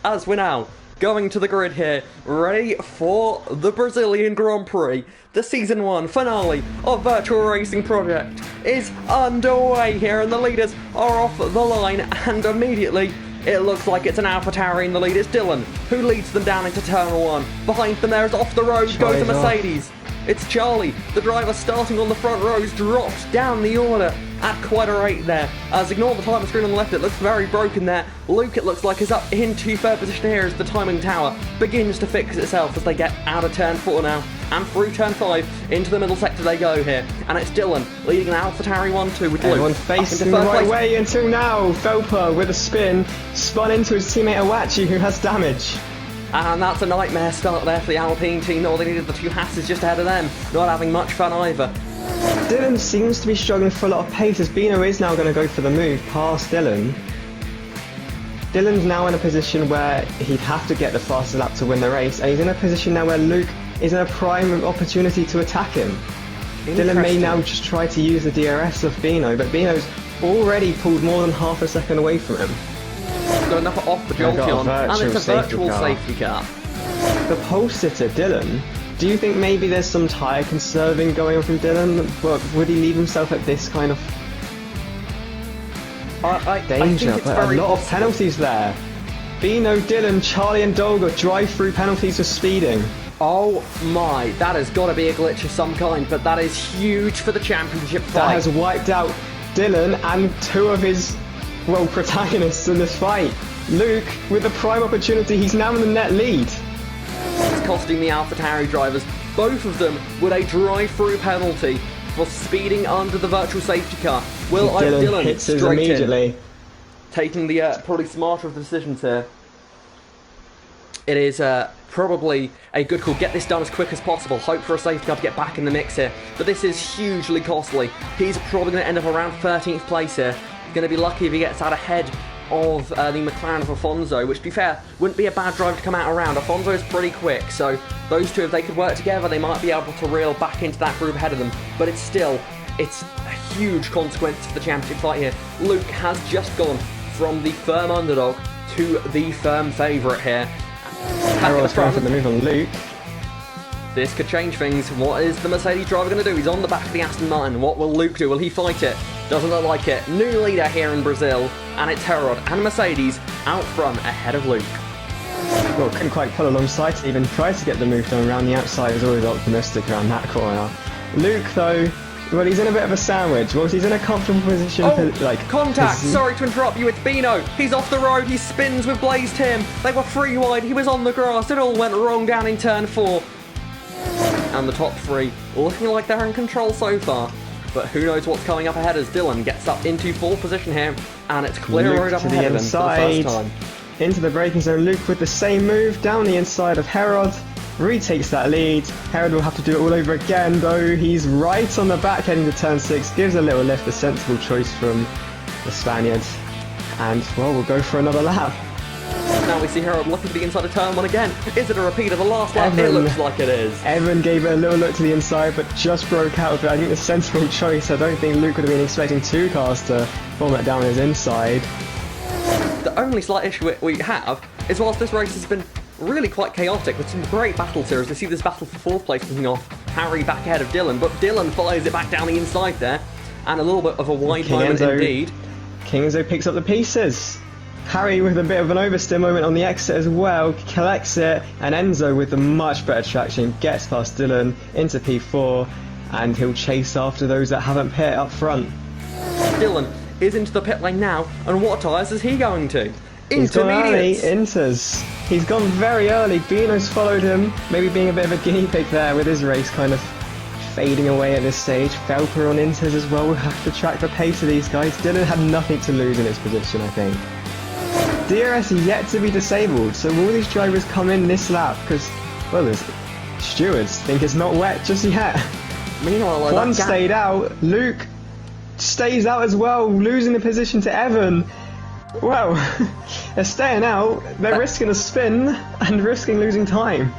as we're now going to the grid here, ready for the Brazilian Grand Prix. The Season 1 finale of Virtual Racing Project is underway here, and the leaders are off the line, and immediately it looks like it's an AlphaTauri in the lead. It's Dylan who leads them down into Turn 1. Behind them there's off the road goes the Mercedes. It's Charlie, the driver starting on the front rows, dropped down the order at quite a rate there. As ignore the timing screen on the left, it looks very broken there. Luke, it looks like, is up into third position here as the timing tower begins to fix itself as they get out of Turn 4 now. And through Turn 5, into the middle sector they go here. And it's Dylan leading an AlphaTauri 1-2 with Luke. Everyone facing the right way until now. Felper with a spin, spun into his teammate Awachi, who has damage. And that's a nightmare start there for the Alpine team. All they needed, the two Hasses just ahead of them. Not having much fun either. Dylan seems to be struggling for a lot of pace as Bino is now going to go for the move past Dylan. Dylan's now in a position where he'd have to get the fastest lap to win the race, and he's in a position now where Luke is in a prime opportunity to attack him. Dylan may now just try to use the DRS of Bino, but Bino's already pulled more than half a second away from him. Got enough off the Jolteon, and it's a virtual safety car. The pole sitter, Dylan, do you think maybe there's some tyre conserving going on from Dylan? Well, would he leave himself at this kind of danger? But a lot of penalties there. Bino, Dylan, Charlie and Dolga drive-through penalties for speeding. Oh my, that has got to be a glitch of some kind, but that is huge for the championship fight. That has wiped out Dylan and two of his protagonists in this fight. Luke, with the prime opportunity, he's now in the net lead. It's costing the AlphaTauri drivers, both of them, with a drive-through penalty for speeding under the virtual safety car. Will Dylan hits us immediately, taking the probably smarter of the decisions here. It is probably a good call. Get this done as quick as possible. Hope for a safety car to get back in the mix here. But this is hugely costly. He's probably going to end up around 13th place here. Going to be lucky if he gets out ahead of the McLaren of Afonso, which, to be fair, wouldn't be a bad driver to come out around. Afonso is pretty quick, so those two, if they could work together, they might be able to reel back into that group ahead of them. But it's a huge consequence for the championship fight here. Luke has just gone from the firm underdog to the firm favourite here. Harold's going for the move on Luke. This could change things. What is the Mercedes driver going to do? He's on the back of the Aston Martin. What will Luke do? Will he fight it? Doesn't look like it. New leader here in Brazil, and it's Harold and Mercedes out front ahead of Luke. Well, couldn't quite pull alongside to even try to get the move done around the outside. Is always optimistic around that corner. Luke, though, well, he's in a bit of a sandwich. Well, he's in a comfortable position. Contact! Sorry to interrupt you, it's Bino. He's off the road, he spins with Blaze Tim. They were free wide, he was on the grass. It all went wrong down in Turn 4. And the top three looking like they're in control so far. But who knows what's coming up ahead as Dylan gets up into 4th position here, and it's clear road up ahead of him for the first time. Into the braking zone, Luke with the same move, down the inside of Herod, retakes that lead. Herod will have to do it all over again, though. He's right on the back heading to Turn 6, gives a little lift, a sensible choice from the Spaniard. And, well, we'll go for another lap. Now we see Harold looking to the inside of Turn 1 again. Is it a repeat of the last lap? It looks like it is. Evan gave it a little look to the inside, but just broke out of it. I think the sensible choice. I don't think Luke would have been expecting two cars to form that down his inside. The only slight issue we have is whilst this race has been really quite chaotic with some great battles here, as we see this battle for 4th place kicking off. Harry back ahead of Dylan, but Dylan fires it back down the inside there, and a little bit of a wide moment indeed. King Enzo picks up the pieces. Harry with a bit of an oversteer moment on the exit as well, collects it, and Enzo with the much better traction gets past Dylan into P4, and he'll chase after those that haven't pit up front. Dylan is into the pit lane now, and what tyres is he going to? He's gone early, Inters. He's gone very early. Bino's followed him, maybe being a bit of a guinea pig there with his race kind of fading away at this stage. Felper on Inters as well. We'll have to track the pace of these guys. Dylan had nothing to lose in his position, I think. DRS yet to be disabled, so will these drivers come in this lap? Because, well, the stewards think it's not wet just yet. Meanwhile, one stayed out. Luke stays out as well, losing the position to Evan. Well, they're staying out, they're risking a spin and risking losing time.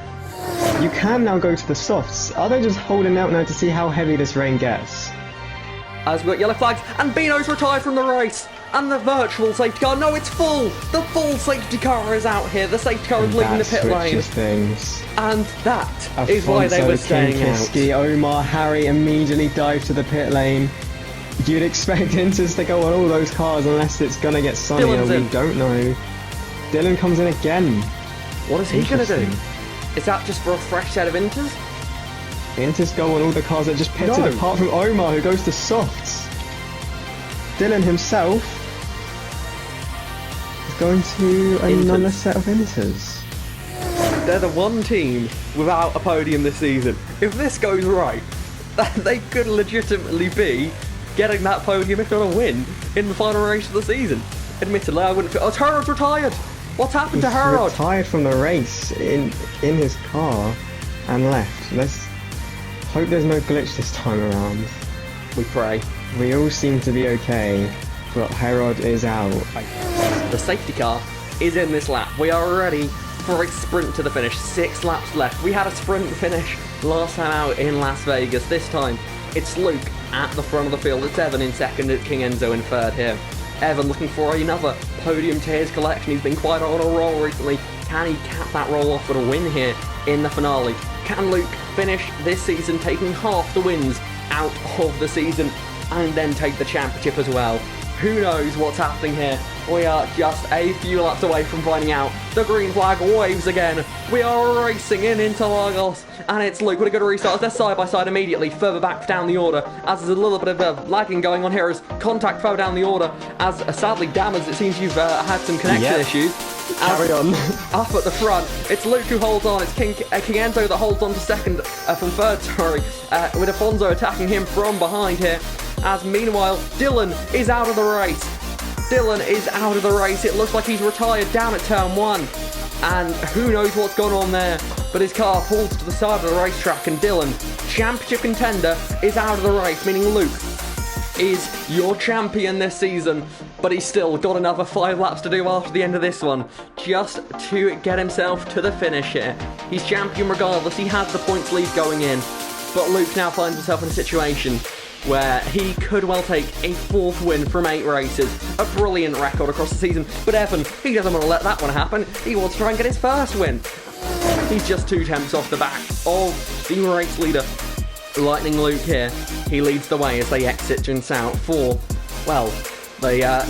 You can now go to the softs. Are they just holding out now to see how heavy this rain gets? As we've got yellow flags, and Bino's retired from the race. And the virtual safety car, no, it's full! The full safety car is out here. The safety car is leaving the pit lane. Things. And that is why they were staying out. Omar, Harry immediately dive to the pit lane. You'd expect Inters to go on all those cars unless it's going to get sunnier. We don't know. Dylan comes in again. What is he going to do? Is that just for a fresh set of Inters? Inters go on all the cars that just pitted, apart from Omar, who goes to softs. Dylan himself is going to another set of Inters. They're the one team without a podium this season. If this goes right, they could legitimately be getting that podium, if not a win, in the final race of the season. Admittedly, I wouldn't feel... Oh, Harod's retired! What's happened to Harod? Retired from the race in his car and left. Let's hope there's no glitch this time around. We pray. We all seem to be okay, but Harod is out. The safety car is in this lap. We are ready for a sprint to the finish. 6 laps left. We had a sprint finish last time out in Las Vegas. This time, it's Luke at the front of the field. It's Evan in second, it's King Enzo in third here. Evan looking for another podium to his collection. He's been quite on a roll recently. Can he cap that roll off with a win here in the finale? Can Luke finish this season taking half the wins out of the season and then take the championship as well? Who knows what's happening here? We are just a few laps away from finding out. The green flag waves again. We are racing in Interlagos, and it's Luke with a good restart. They're side by side immediately, further back down the order, as there's a little bit of lagging going on here as contact further down the order, as sadly, Dammers, it seems you've had some connection issues. Carry on. Up at the front, it's Luke who holds on. It's King Enzo that holds on to second, from third, sorry, with Afonso attacking him from behind here. As meanwhile, Dylan is out of the race. Dylan is out of the race. It looks like he's retired down at turn 1. And who knows what's gone on there. But his car pulls to the side of the racetrack and Dylan, championship contender, is out of the race, meaning Luke is your champion this season. But he's still got another 5 laps to do after the end of this one, just to get himself to the finish here. He's champion regardless. He has the points lead going in. But Luke now finds himself in a situation where he could well take a 4th win from 8 races. A brilliant record across the season. But Evan, he doesn't want to let that one happen. He wants to try and get his first win. He's just 2 attempts off the back of the race leader, Lightning Luke here. He leads the way as they exit Jins out for, well,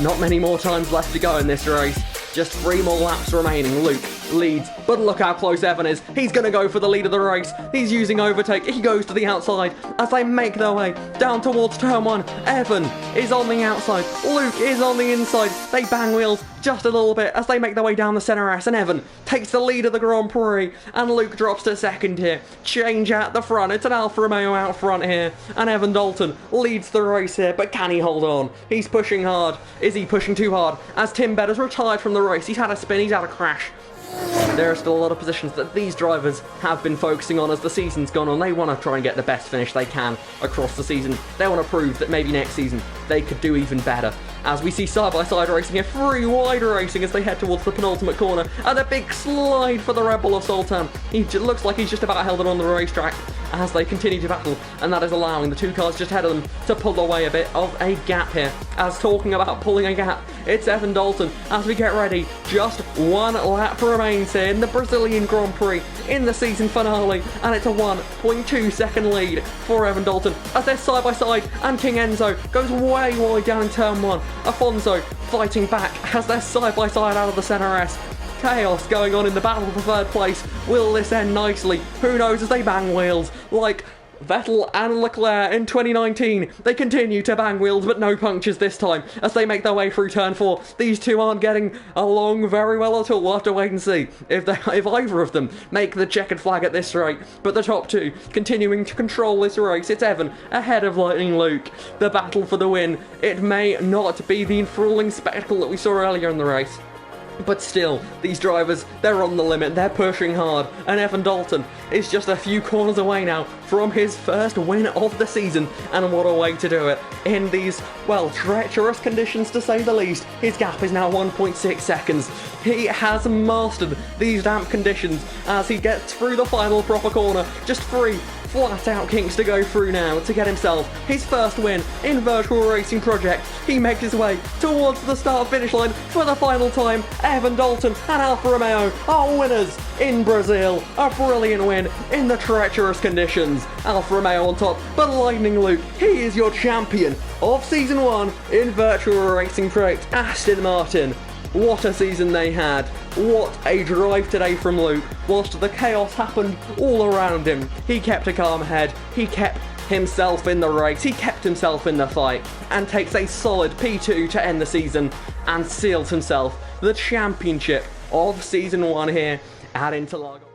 not many more times left to go in this race. Just 3 more laps remaining. Luke leads, but look how close Evan is. He's going to go for the lead of the race. He's using overtake. He goes to the outside as they make their way down towards turn 1. Evan is on the outside. Luke is on the inside. They bang wheels just a little bit as they make their way down the centre S, and Evan takes the lead of the Grand Prix, and Luke drops to second here. Change at the front. It's an Alfa Romeo out front here, and Evan Dalton leads the race here, but can he hold on? He's pushing hard. Is he pushing too hard? As Tim Beddar's retired from the race. He's had a spin. He's had a crash. There are still a lot of positions that these drivers have been focusing on as the season's gone on. They want to try and get the best finish they can across the season. They want to prove that maybe next season they could do even better. As we see side-by-side racing here, free wide racing as they head towards the penultimate corner, and a big slide for the Red Bull of Sultan. He looks like he's just about held it on the racetrack as they continue to battle, and that is allowing the 2 cars just ahead of them to pull away a bit of a gap here. As talking about pulling a gap, it's Evan Dalton as we get ready. Just 1 lap remains here in the Brazilian Grand Prix in the season finale, and it's a 1.2 second lead for Evan Dalton as they're side by side, and King Enzo goes way wide down in turn 1. Afonso fighting back as they're side by side out of the centre S. Chaos going on in the battle for third place. Will this end nicely? Who knows as they bang wheels like Vettel and Leclerc in 2019. They continue to bang wheels, but no punctures this time as they make their way through turn 4. These 2 aren't getting along very well at all. We'll have to wait and see if either of them make the checkered flag at this rate. But the top 2 continuing to control this race. It's Evan ahead of Lightning Luke. The battle for the win. It may not be the enthralling spectacle that we saw earlier in the race, but still, these drivers, they're on the limit, they're pushing hard, and Evan Dalton is just a few corners away now from his first win of the season, and what a way to do it in these, well, treacherous conditions to say the least. His gap is now 1.6 seconds. He has mastered these damp conditions as he gets through the final proper corner, just 3 flat out kinks to go through now to get himself his first win in Virtual Racing Project. He makes his way towards the start finish line for the final time. Evan Dalton and Alfa Romeo are winners in Brazil. A brilliant win in the treacherous conditions. Alfa Romeo on top, but Lightning Luke, he is your champion of Season 1 in Virtual Racing Project. Aston Martin, what a season they had. What a drive today from Luke. Whilst the chaos happened all around him, he kept a calm head. He kept himself in the race. He kept himself in the fight and takes a solid P2 to end the season and seals himself the championship of Season 1 here at Interlagos.